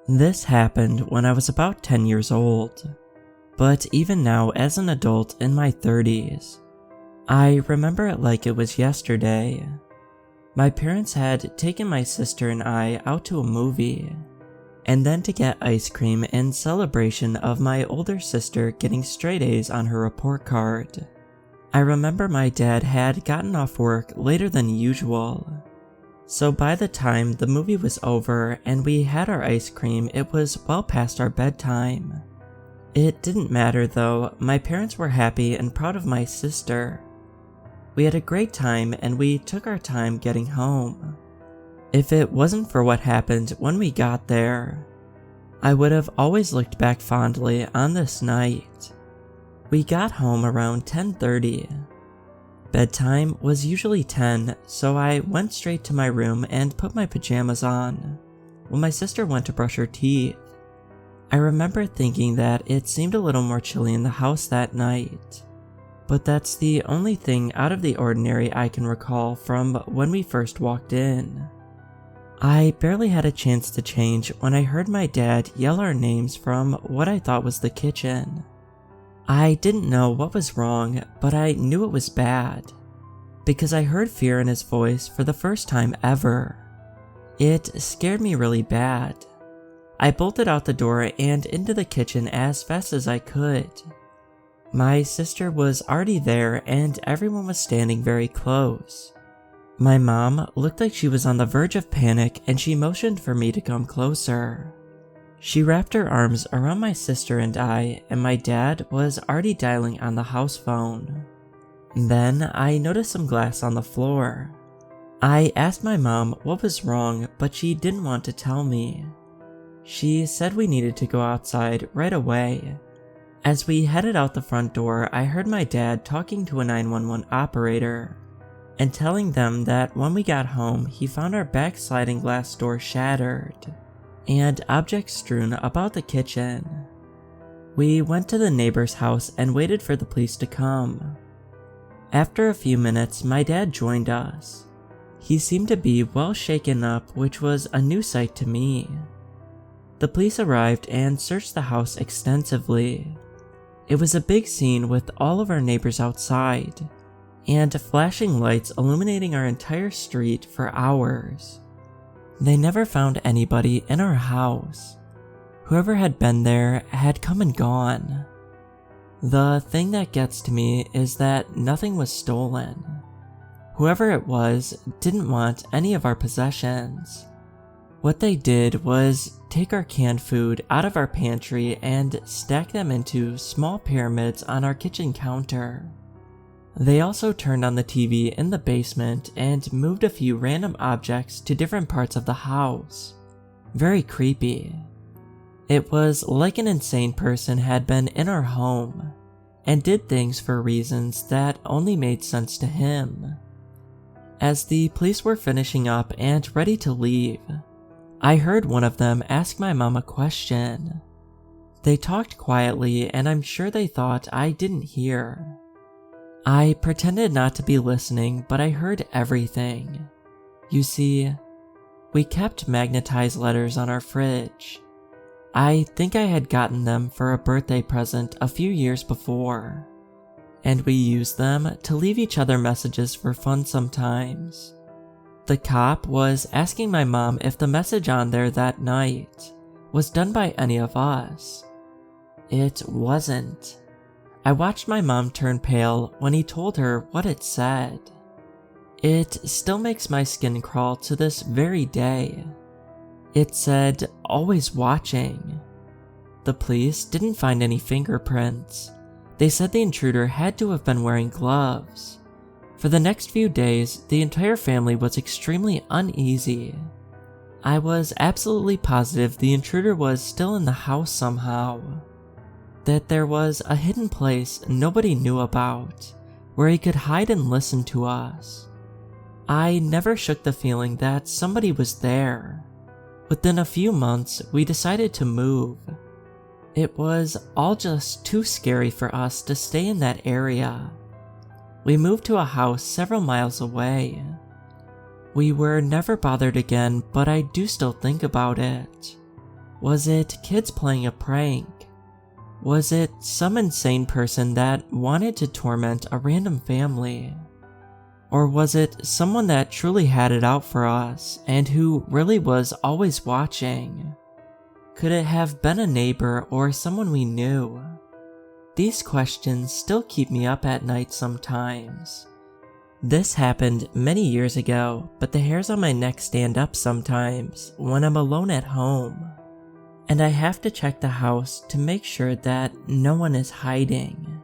This happened when I was about 10 years old, but even now as an adult in my 30s, I remember it like it was yesterday. My parents had taken my sister and I out to a movie, and then to get ice cream in celebration of my older sister getting straight A's on her report card. I remember my dad had gotten off work later than usual, so by the time the movie was over and we had our ice cream, it was well past our bedtime. It didn't matter though, my parents were happy and proud of my sister. We had a great time and we took our time getting home. If it wasn't for what happened when we got there, I would have always looked back fondly on this night. We got home around 10:30. Bedtime was usually 10, so I went straight to my room and put my pajamas on, while my sister went to brush her teeth. I remember thinking that it seemed a little more chilly in the house that night, but that's the only thing out of the ordinary I can recall from when we first walked in. I barely had a chance to change when I heard my dad yell our names from what I thought was the kitchen. I didn't know what was wrong, but I knew it was bad, because I heard fear in his voice for the first time ever. It scared me really bad. I bolted out the door and into the kitchen as fast as I could. My sister was already there and everyone was standing very close. My mom looked like she was on the verge of panic and she motioned for me to come closer. She wrapped her arms around my sister and I, and my dad was already dialing on the house phone. Then I noticed some glass on the floor. I asked my mom what was wrong, but she didn't want to tell me. She said we needed to go outside right away. As we headed out the front door, I heard my dad talking to a 911 operator and telling them that when we got home, he found our back sliding glass door shattered and objects strewn about the kitchen. We went to the neighbor's house and waited for the police to come. After a few minutes, my dad joined us. He seemed to be well shaken up, which was a new sight to me. The police arrived and searched the house extensively. It was a big scene with all of our neighbors outside, and flashing lights illuminating our entire street for hours. They never found anybody in our house. Whoever had been there had come and gone. The thing that gets to me is that nothing was stolen. Whoever it was didn't want any of our possessions. What they did was take our canned food out of our pantry and stack them into small pyramids on our kitchen counter. They also turned on the TV in the basement and moved a few random objects to different parts of the house. Very creepy. It was like an insane person had been in our home and did things for reasons that only made sense to him. As the police were finishing up and ready to leave, I heard one of them ask my mom a question. They talked quietly and I'm sure they thought I didn't hear. I pretended not to be listening, but I heard everything. You see, we kept magnetized letters on our fridge. I think I had gotten them for a birthday present a few years before, and we used them to leave each other messages for fun sometimes. The cop was asking my mom if the message on there that night was done by any of us. It wasn't. I watched my mom turn pale when he told her what it said. It still makes my skin crawl to this very day. It said, "Always watching." The police didn't find any fingerprints. They said the intruder had to have been wearing gloves. For the next few days, the entire family was extremely uneasy. I was absolutely positive the intruder was still in the house somehow. That there was a hidden place nobody knew about, where he could hide and listen to us. I never shook the feeling that somebody was there. Within a few months, we decided to move. It was all just too scary for us to stay in that area. We moved to a house several miles away. We were never bothered again, but I do still think about it. Was it kids playing a prank? Was it some insane person that wanted to torment a random family? Or was it someone that truly had it out for us and who really was always watching? Could it have been a neighbor or someone we knew? These questions still keep me up at night sometimes. This happened many years ago, but the hairs on my neck stand up sometimes when I'm alone at home. And I have to check the house to make sure that no one is hiding.